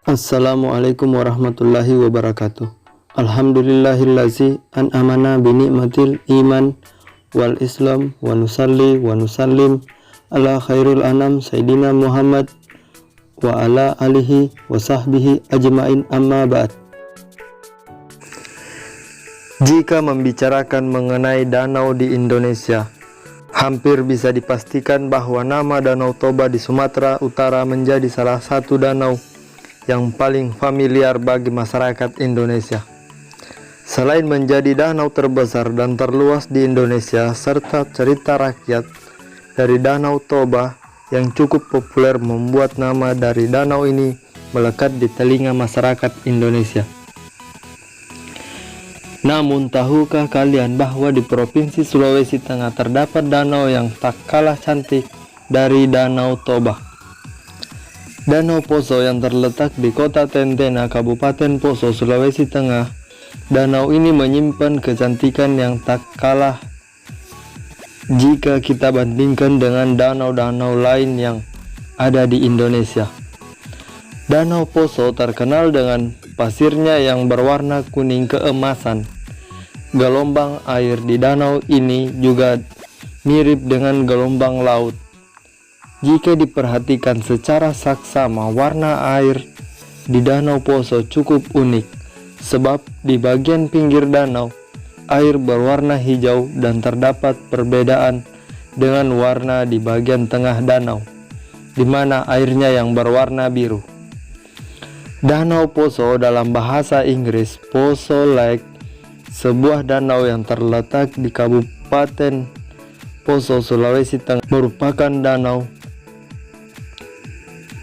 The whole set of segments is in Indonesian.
Assalamualaikum warahmatullahi wabarakatuh. Alhamdulillahillazi an'amana binikmatil iman wal islam wa nusalli wa nusallim ala khairul anam sayyidina Muhammad wa ala alihi wa sahbihi ajmain, amma ba'd. Jika membicarakan mengenai danau di Indonesia, hampir bisa dipastikan bahwa nama Danau Toba di Sumatera Utara menjadi salah satu danau yang paling familiar bagi masyarakat Indonesia. Selain menjadi danau terbesar dan terluas di Indonesia, serta cerita rakyat dari Danau Toba yang cukup populer membuat nama dari danau ini melekat di telinga masyarakat Indonesia. Namun, tahukah kalian bahwa di Provinsi Sulawesi Tengah terdapat danau yang tak kalah cantik dari Danau Toba? Danau Poso yang terletak di kota Tentena, Kabupaten Poso, Sulawesi Tengah. Danau ini menyimpan kecantikan yang tak kalah jika kita bandingkan dengan danau-danau lain yang ada di Indonesia. Danau Poso terkenal dengan pasirnya yang berwarna kuning keemasan. Gelombang air di danau ini juga mirip dengan gelombang laut. Jika diperhatikan secara saksama, warna air di Danau Poso cukup unik, sebab di bagian pinggir danau, air berwarna hijau dan terdapat perbedaan dengan warna di bagian tengah danau, di mana airnya yang berwarna biru. Danau Poso dalam bahasa Inggris Poso Lake, sebuah danau yang terletak di Kabupaten Poso, Sulawesi Tengah, merupakan danau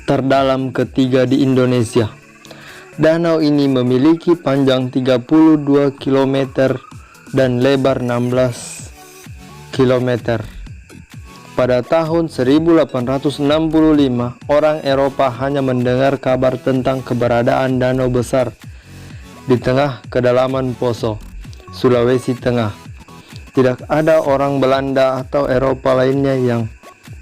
terdalam ketiga di Indonesia. Danau ini memiliki panjang 32 km dan lebar 16 km. Pada tahun 1865, orang Eropa hanya mendengar kabar tentang keberadaan danau besar di tengah kedalaman Poso, Sulawesi Tengah. Tidak ada orang Belanda atau Eropa lainnya yang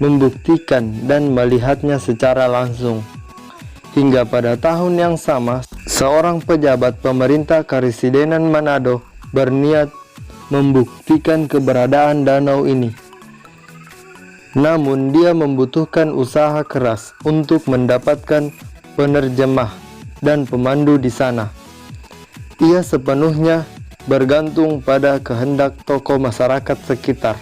membuktikan dan melihatnya secara langsung. Hingga pada tahun yang sama, seorang pejabat pemerintah Karisidenan Manado berniat membuktikan keberadaan danau ini. Namun dia membutuhkan usaha keras untuk mendapatkan penerjemah dan pemandu di sana. Ia sepenuhnya bergantung pada kehendak tokoh masyarakat sekitar.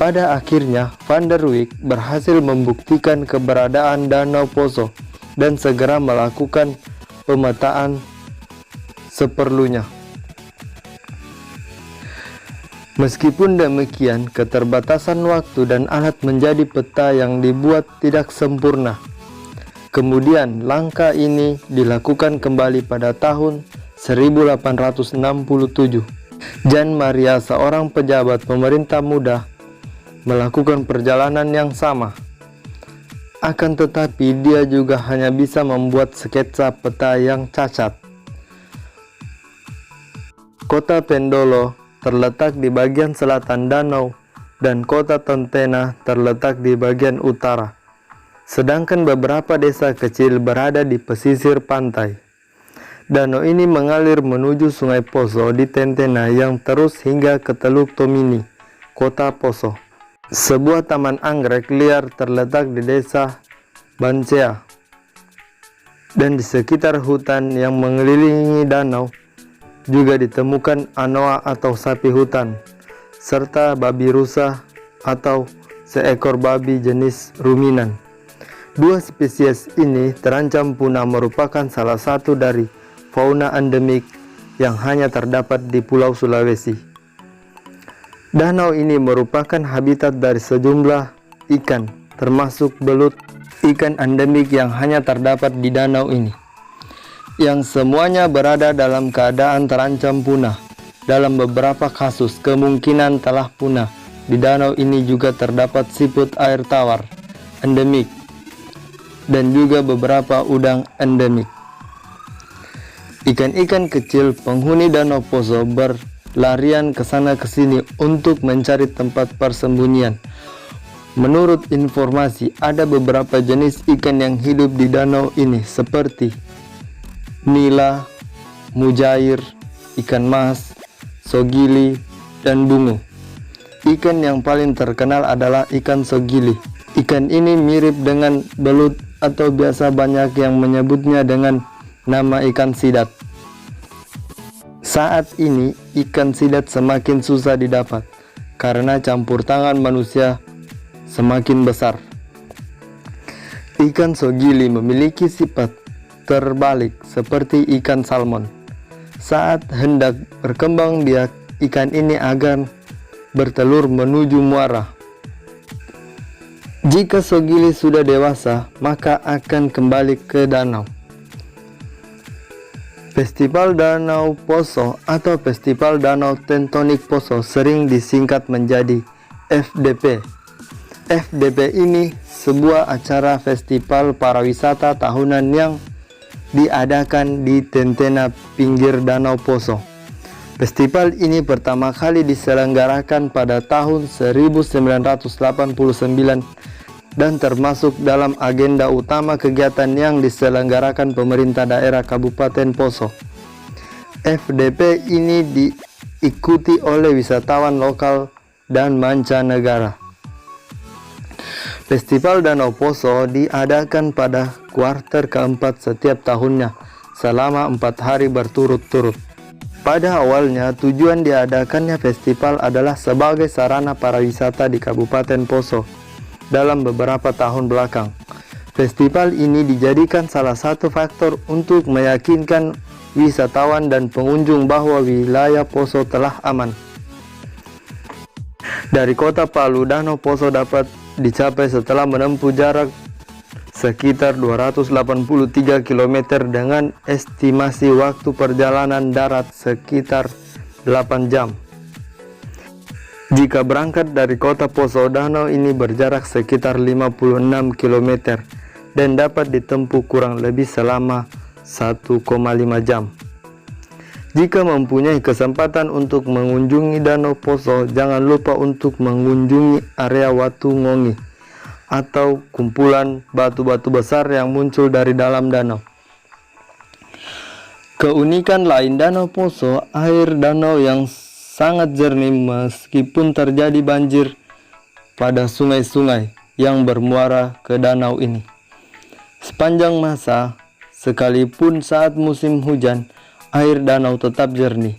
Pada akhirnya, Van der Wijk berhasil membuktikan keberadaan Danau Poso dan segera melakukan pemetaan seperlunya. Meskipun demikian, keterbatasan waktu dan alat menjadi peta yang dibuat tidak sempurna. Kemudian, langkah ini dilakukan kembali pada tahun 1867. Jan Maria, seorang pejabat pemerintah muda, melakukan perjalanan yang sama. Akan tetapi dia juga hanya bisa membuat sketsa peta yang cacat. Kota Pendolo terletak di bagian selatan danau dan kota Tentena terletak di bagian utara. Sedangkan beberapa desa kecil berada di pesisir pantai. Danau ini mengalir menuju Sungai Poso di Tentena yang terus hingga ke Teluk Tomini, kota Poso. Sebuah taman anggrek liar terletak di desa Bancea. Dan di sekitar hutan yang mengelilingi danau juga ditemukan anoa atau sapi hutan, serta babi rusa atau seekor babi jenis ruminan. Dua spesies ini terancam punah, merupakan salah satu dari fauna endemik yang hanya terdapat di Pulau Sulawesi. Danau ini merupakan habitat dari sejumlah ikan, termasuk belut, ikan endemik yang hanya terdapat di danau ini, yang semuanya berada dalam keadaan terancam punah. Dalam beberapa kasus, kemungkinan telah punah. Di danau ini juga terdapat siput air tawar endemik dan juga beberapa udang endemik. Ikan-ikan kecil penghuni Danau Poso berlarian ke sana ke sini untuk mencari tempat persembunyian. Menurut informasi, ada beberapa jenis ikan yang hidup di danau ini seperti nila, mujair, ikan mas, sogili, dan bungu. Ikan yang paling terkenal adalah ikan sogili. Ikan ini mirip dengan belut atau biasa banyak yang menyebutnya dengan nama ikan sidat. Saat ini ikan sidat semakin susah didapat karena campur tangan manusia semakin besar. Ikan sogili memiliki sifat terbalik seperti ikan salmon. Saat hendak berkembang biak, ikan ini akan bertelur menuju muara. Jika sogili sudah dewasa, maka akan kembali ke danau. Festival Danau Poso atau Festival Danau Tentonik Poso sering disingkat menjadi FDP. FDP ini sebuah acara festival pariwisata tahunan yang diadakan di Tentena pinggir Danau Poso. Festival ini pertama kali diselenggarakan pada tahun 1989 dan termasuk dalam agenda utama kegiatan yang diselenggarakan pemerintah daerah Kabupaten Poso. FDP ini diikuti oleh wisatawan lokal dan mancanegara. Festival Danau Poso diadakan pada kuarter keempat setiap tahunnya selama 4 hari berturut-turut. Pada awalnya, tujuan diadakannya festival adalah sebagai sarana pariwisata di Kabupaten Poso. Dalam beberapa tahun belakang, festival ini dijadikan salah satu faktor untuk meyakinkan wisatawan dan pengunjung bahwa wilayah Poso telah aman. Dari kota Palu, Danau Poso dapat dicapai setelah menempuh jarak sekitar 283 km dengan estimasi waktu perjalanan darat sekitar 8 jam. Jika berangkat dari kota Poso, danau ini berjarak sekitar 56 km dan dapat ditempuh kurang lebih selama 1,5 jam. Jika mempunyai kesempatan untuk mengunjungi Danau Poso, jangan lupa untuk mengunjungi area Watu Ngongi atau kumpulan batu-batu besar yang muncul dari dalam danau. Keunikan lain Danau Poso, air danau yang sangat jernih meskipun terjadi banjir pada sungai-sungai yang bermuara ke danau ini. Sepanjang masa, sekalipun saat musim hujan, air danau tetap jernih.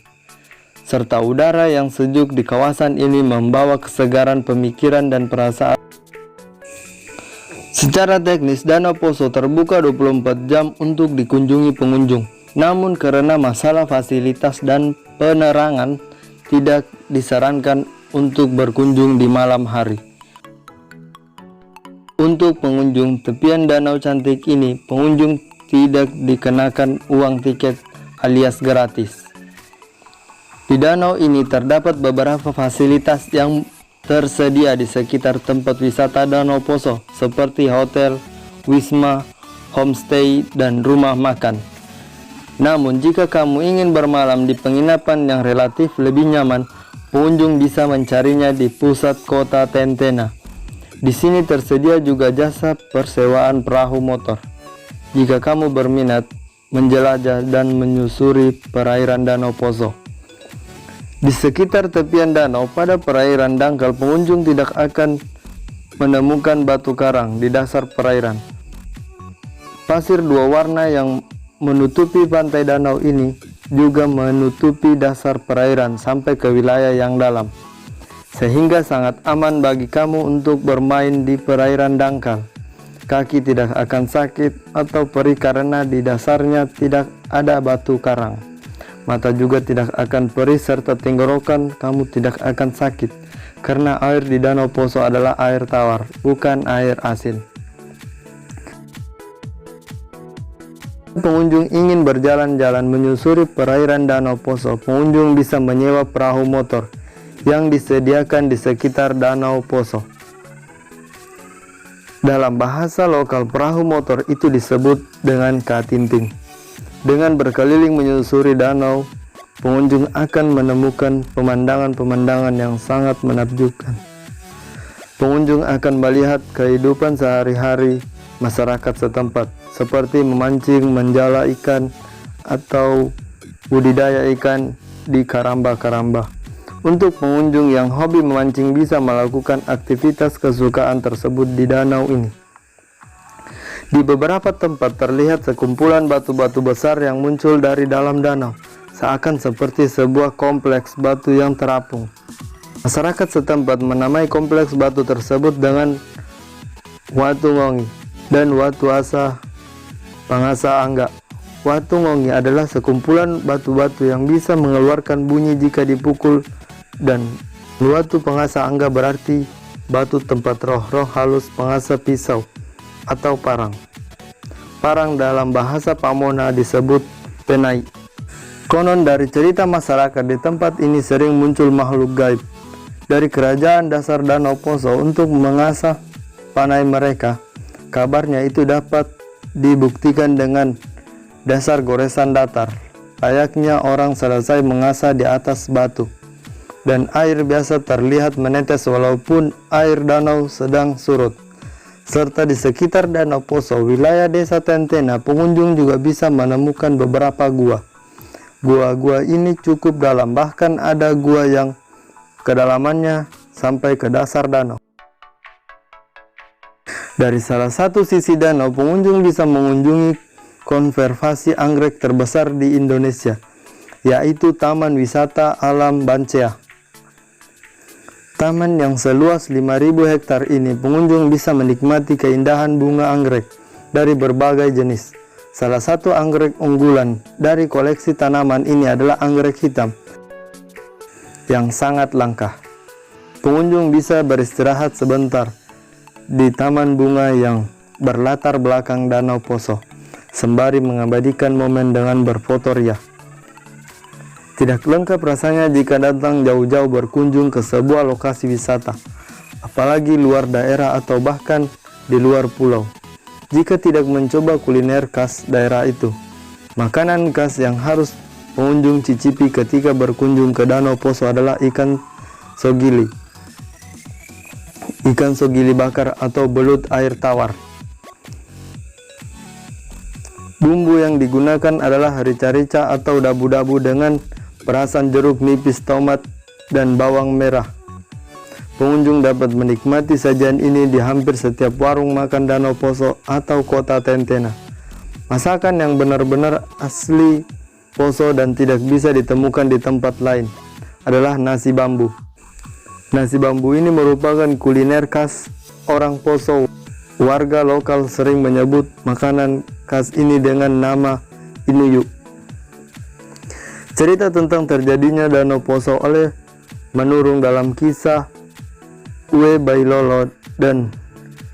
Serta udara yang sejuk di kawasan ini membawa kesegaran pemikiran dan perasaan. Secara teknis, Danau Poso terbuka 24 jam untuk dikunjungi pengunjung. Namun karena masalah fasilitas dan penerangan, tidak disarankan untuk berkunjung di malam hari. Untuk pengunjung tepian danau cantik ini, pengunjung tidak dikenakan uang tiket alias gratis. Di danau ini terdapat beberapa fasilitas yang tersedia di sekitar tempat wisata Danau Poso seperti hotel, wisma, homestay, dan rumah makan. Namun jika kamu ingin bermalam di penginapan yang relatif lebih nyaman, pengunjung bisa mencarinya di pusat kota Tentena. Di sini tersedia juga jasa persewaan perahu motor. Jika kamu berminat menjelajah dan menyusuri perairan Danau Poso. Di sekitar tepian danau pada perairan dangkal, pengunjung tidak akan menemukan batu karang di dasar perairan. Pasir dua warna yang menutupi pantai danau ini juga menutupi dasar perairan sampai ke wilayah yang dalam, sehingga sangat aman bagi kamu untuk bermain di perairan dangkal. Kaki tidak akan sakit atau perih karena di dasarnya tidak ada batu karang. Mata juga tidak akan perih serta tenggorokan kamu tidak akan sakit karena air di Danau Poso adalah air tawar, bukan air asin. Pengunjung ingin berjalan-jalan menyusuri perairan Danau Poso, pengunjung bisa menyewa perahu motor yang disediakan di sekitar Danau Poso. Dalam bahasa lokal, perahu motor itu disebut dengan katinting. Dengan berkeliling menyusuri danau, pengunjung akan menemukan pemandangan-pemandangan yang sangat menakjubkan. Pengunjung akan melihat kehidupan sehari-hari masyarakat setempat, seperti memancing, menjala ikan, atau budidaya ikan di karamba-karamba. Untuk pengunjung yang hobi memancing bisa melakukan aktivitas kesukaan tersebut di danau ini. Di beberapa tempat terlihat sekumpulan batu-batu besar yang muncul dari dalam danau, seakan seperti sebuah kompleks batu yang terapung. Masyarakat setempat menamai kompleks batu tersebut dengan Watu Ngongi dan Watu Asa Pangasa Angga. Watu Ngongi adalah sekumpulan batu-batu yang bisa mengeluarkan bunyi jika dipukul, dan Watu Pangasa Angga berarti batu tempat roh-roh halus pangasa pisau atau parang. Parang dalam bahasa Pamona disebut penai. Konon dari cerita masyarakat di tempat ini sering muncul makhluk gaib dari kerajaan dasar Danau Poso untuk mengasah panai mereka. Kabarnya itu dapat dibuktikan dengan dasar goresan datar, layaknya orang selesai mengasah di atas batu, dan air biasa terlihat menetes walaupun air danau sedang surut. Serta di sekitar Danau Poso, wilayah desa Tentena, pengunjung juga bisa menemukan beberapa gua. Gua-gua ini cukup dalam, bahkan ada gua yang kedalamannya sampai ke dasar danau. Dari salah satu sisi danau, pengunjung bisa mengunjungi konservasi anggrek terbesar di Indonesia, yaitu Taman Wisata Alam Bancea. Taman yang seluas 5.000 hektar ini, pengunjung bisa menikmati keindahan bunga anggrek dari berbagai jenis. Salah satu anggrek unggulan dari koleksi tanaman ini adalah anggrek hitam yang sangat langka. Pengunjung bisa beristirahat sebentar di taman bunga yang berlatar belakang Danau Poso, sembari mengabadikan momen dengan berfoto ria. Tidak lengkap rasanya jika datang jauh-jauh berkunjung ke sebuah lokasi wisata, apalagi luar daerah atau bahkan di luar pulau, jika tidak mencoba kuliner khas daerah itu. Makanan khas yang harus pengunjung cicipi ketika berkunjung ke Danau Poso adalah ikan sogili. Ikan sogili bakar atau belut air tawar. Bumbu yang digunakan adalah rica-rica atau dabu-dabu dengan perasan jeruk nipis, tomat, dan bawang merah. Pengunjung dapat menikmati sajian ini di hampir setiap warung makan Danau Poso atau kota Tentena. Masakan yang benar-benar asli Poso dan tidak bisa ditemukan di tempat lain adalah nasi bambu. Nasi bambu ini merupakan kuliner khas orang Poso. Warga lokal sering menyebut makanan khas ini dengan nama Inuyu. Cerita tentang terjadinya Danau Poso oleh menurung dalam kisah Uwe Bailolo dan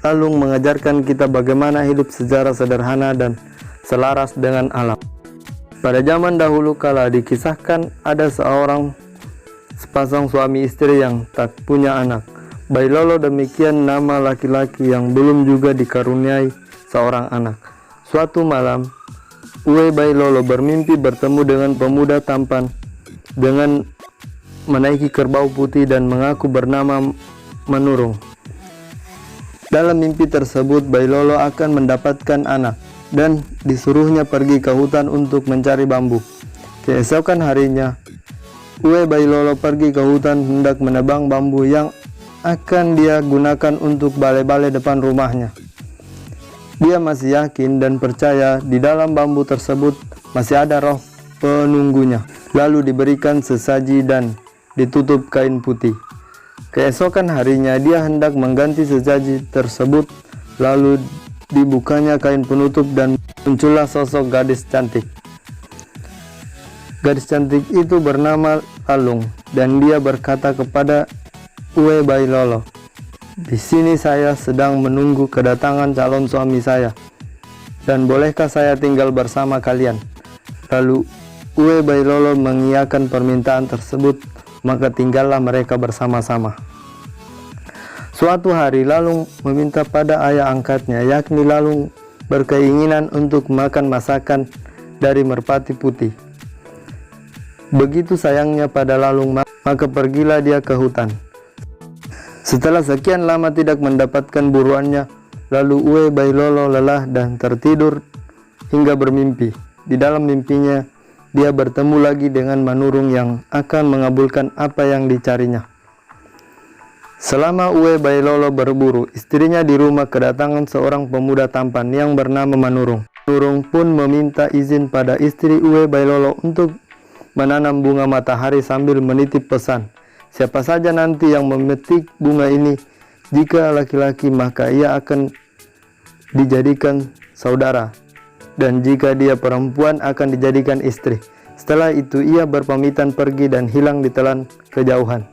Lalung mengajarkan kita bagaimana hidup secara sederhana dan selaras dengan alam. Pada zaman dahulu kala dikisahkan ada sepasang suami istri yang tak punya anak. Bailolo demikian nama laki-laki yang belum juga dikaruniai seorang anak. Suatu malam, Uwe Bailolo bermimpi bertemu dengan pemuda tampan dengan menaiki kerbau putih dan mengaku bernama Menurung. Dalam mimpi tersebut, Bailolo akan mendapatkan anak dan disuruhnya pergi ke hutan untuk mencari bambu. Keesokan harinya, Uwe Bailolo pergi ke hutan hendak menebang bambu yang akan dia gunakan untuk balai-balai depan rumahnya. Dia masih yakin dan percaya di dalam bambu tersebut masih ada roh penunggunya. Lalu diberikan sesaji dan ditutup kain putih. Keesokan harinya dia hendak mengganti sesaji tersebut, lalu dibukanya kain penutup dan muncullah sosok gadis cantik. Gadis cantik itu bernama Lalung dan dia berkata kepada Uwe Bailolo, "Di sini saya sedang menunggu kedatangan calon suami saya, dan bolehkah saya tinggal bersama kalian?" Lalu Uwe Bailolo mengiyakan permintaan tersebut, maka tinggallah mereka bersama-sama. Suatu hari Lalung meminta pada ayah angkatnya, yakni Lalung berkeinginan untuk makan masakan dari merpati putih. Begitu sayangnya pada Lalung, maka pergilah dia ke hutan. Setelah sekian lama tidak mendapatkan buruannya, lalu Ue Bailolo lelah dan tertidur hingga bermimpi. Di dalam mimpinya, dia bertemu lagi dengan Manurung yang akan mengabulkan apa yang dicarinya. Selama Ue Bailolo berburu, istrinya di rumah kedatangan seorang pemuda tampan yang bernama Manurung. Manurung pun meminta izin pada istri Ue Bailolo untuk menanam bunga matahari sambil menitip pesan, siapa saja nanti yang memetik bunga ini, jika laki-laki maka ia akan dijadikan saudara, dan jika dia perempuan akan dijadikan istri. Setelah itu ia berpamitan pergi dan hilang ditelan kejauhan.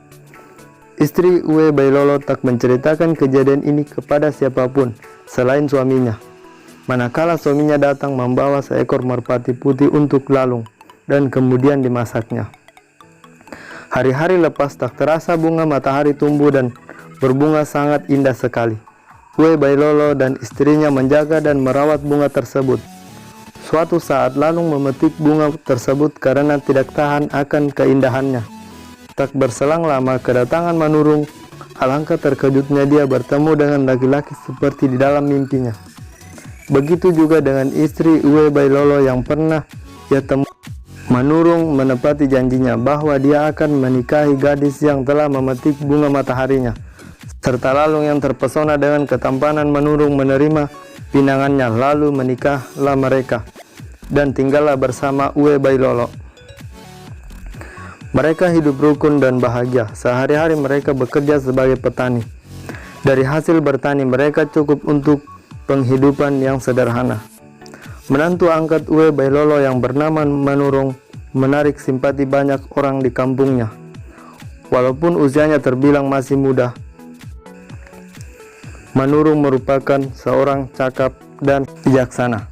Istri Ue Bailolo tak menceritakan kejadian ini kepada siapapun selain suaminya. Manakala suaminya datang membawa seekor merpati putih untuk lalung dan kemudian dimasaknya. Hari-hari lepas tak terasa bunga matahari tumbuh dan berbunga sangat indah sekali. Ue Bailolo dan istrinya menjaga dan merawat bunga tersebut. Suatu saat Lalung memetik bunga tersebut karena tidak tahan akan keindahannya. Tak berselang lama kedatangan Manurung. Alangkah terkejutnya dia bertemu dengan laki-laki seperti di dalam mimpinya. Begitu juga dengan istri Ue Bailolo yang pernah ia temui. Manurung menepati janjinya bahwa dia akan menikahi gadis yang telah memetik bunga mataharinya. Serta Lalung yang terpesona dengan ketampanan Manurung menerima pinangannya, lalu menikahlah mereka dan tinggallah bersama Ue Bailolo. Mereka hidup rukun dan bahagia. Sehari-hari mereka bekerja sebagai petani. Dari hasil bertani mereka cukup untuk penghidupan yang sederhana. Menantu angkat Ue Bailolo yang bernama Manurung menarik simpati banyak orang di kampungnya. Walaupun usianya terbilang masih muda, Manurung merupakan seorang cakap dan bijaksana.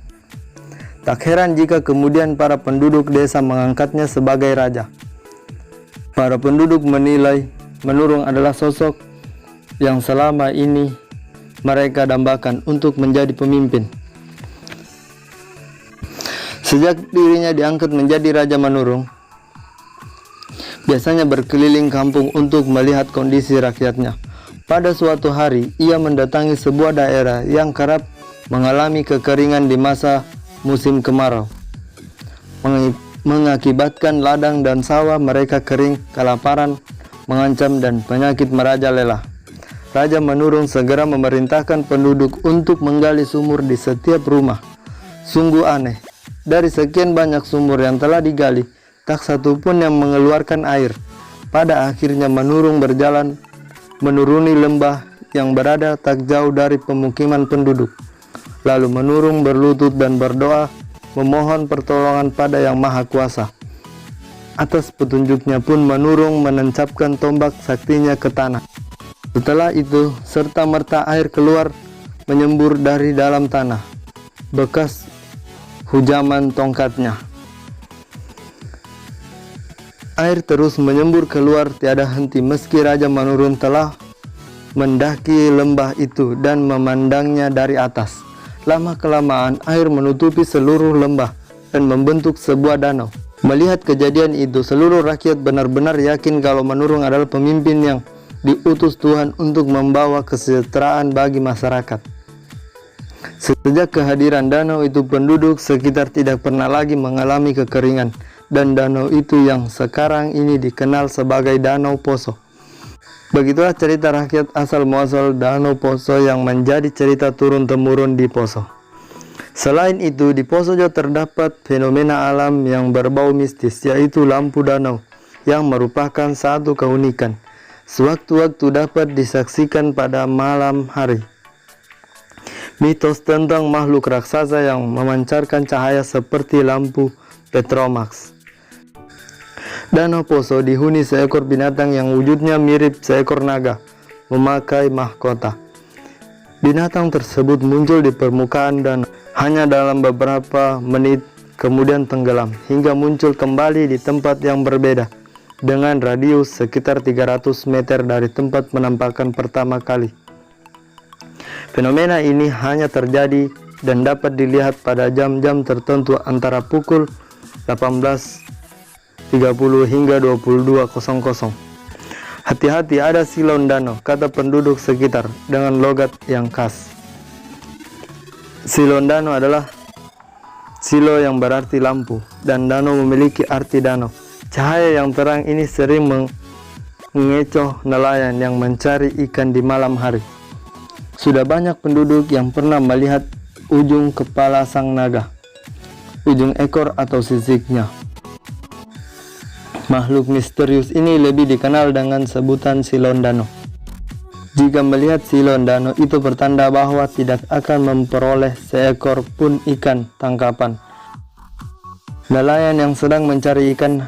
Tak heran jika kemudian para penduduk desa mengangkatnya sebagai raja. Para penduduk menilai Manurung adalah sosok yang selama ini mereka dambakan untuk menjadi pemimpin. Sejak dirinya diangkat menjadi Raja Manurung, biasanya berkeliling kampung untuk melihat kondisi rakyatnya. Pada suatu hari, ia mendatangi sebuah daerah yang kerap mengalami kekeringan di masa musim kemarau, mengakibatkan ladang dan sawah mereka kering, kelaparan mengancam dan penyakit merajalela. Raja Manurung segera memerintahkan penduduk untuk menggali sumur di setiap rumah. Sungguh aneh, dari sekian banyak sumur yang telah digali, tak satu pun yang mengeluarkan air. Pada akhirnya Manurung berjalan menuruni lembah yang berada tak jauh dari pemukiman penduduk. Lalu Manurung berlutut dan berdoa memohon pertolongan pada Yang Maha Kuasa. Atas petunjuknya pun Manurung menancapkan tombak saktinya ke tanah. Setelah itu serta-merta air keluar menyembur dari dalam tanah, bekas hujaman tongkatnya. Air terus menyembur keluar tiada henti meski Raja Manurung telah mendaki lembah itu dan memandangnya dari atas. Lama-kelamaan air menutupi seluruh lembah dan membentuk sebuah danau. Melihat kejadian itu, seluruh rakyat benar-benar yakin kalau Manurung adalah pemimpin yang diutus Tuhan untuk membawa kesejahteraan bagi masyarakat. Sejak kehadiran danau itu, penduduk sekitar tidak pernah lagi mengalami kekeringan, dan danau itu yang sekarang ini dikenal sebagai Danau Poso. Begitulah cerita rakyat asal-muasal Danau Poso yang menjadi cerita turun-temurun di Poso. Selain itu, di Poso juga terdapat fenomena alam yang berbau mistis, yaitu lampu danau, yang merupakan satu keunikan. Sewaktu-waktu dapat disaksikan pada malam hari. Mitos tentang makhluk raksasa yang memancarkan cahaya seperti lampu Petromax. Danau Poso dihuni seekor binatang yang wujudnya mirip seekor naga, memakai mahkota. Binatang tersebut muncul di permukaan danau hanya dalam beberapa menit, kemudian tenggelam, hingga muncul kembali di tempat yang berbeda, dengan radius sekitar 300 meter dari tempat penampakan pertama kali. Fenomena ini hanya terjadi dan dapat dilihat pada jam-jam tertentu antara pukul 18.30 hingga 22.00. Hati-hati, ada silon danau, kata penduduk sekitar dengan logat yang khas. Silon danau adalah silo yang berarti lampu, dan danau memiliki arti danau. Cahaya yang terang ini sering mengecoh nelayan yang mencari ikan di malam hari. Sudah banyak penduduk yang pernah melihat ujung kepala sang naga, ujung ekor atau sisiknya. Makhluk misterius ini lebih dikenal dengan sebutan silon danau. Jika melihat silon danau, itu pertanda bahwa tidak akan memperoleh seekor pun ikan tangkapan. Nelayan yang sedang mencari ikan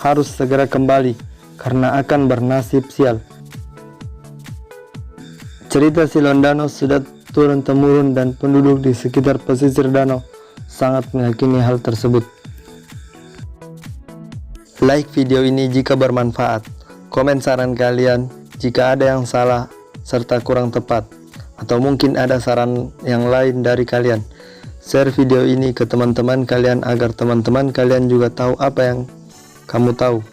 harus segera kembali karena akan bernasib sial. Cerita silon danau sudah turun-temurun dan penduduk di sekitar pesisir danau sangat meyakini hal tersebut. Like video ini jika bermanfaat. Komen saran kalian jika ada yang salah serta kurang tepat, atau mungkin ada saran yang lain dari kalian. Share video ini ke teman-teman kalian agar teman-teman kalian juga tahu apa yang kamu tahu.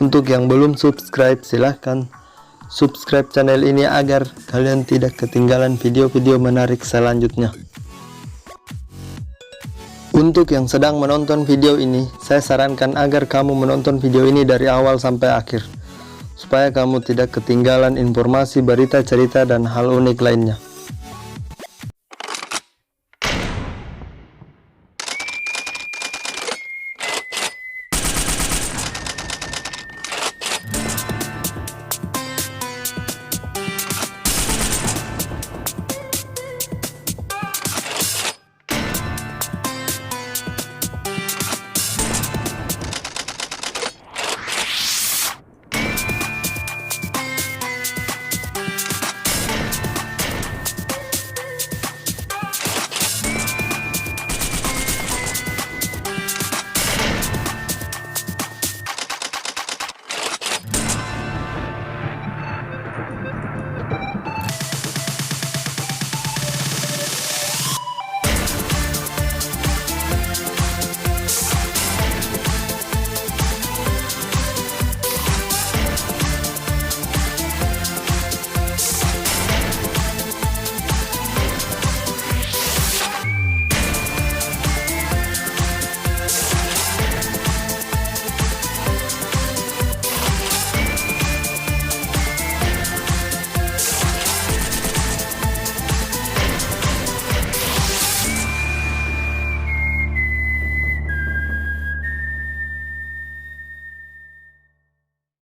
Untuk yang belum subscribe, silahkan subscribe channel ini agar kalian tidak ketinggalan video-video menarik selanjutnya. Untuk yang sedang menonton video ini, saya sarankan agar kamu menonton video ini dari awal sampai akhir, supaya kamu tidak ketinggalan informasi, berita, cerita, dan hal unik lainnya.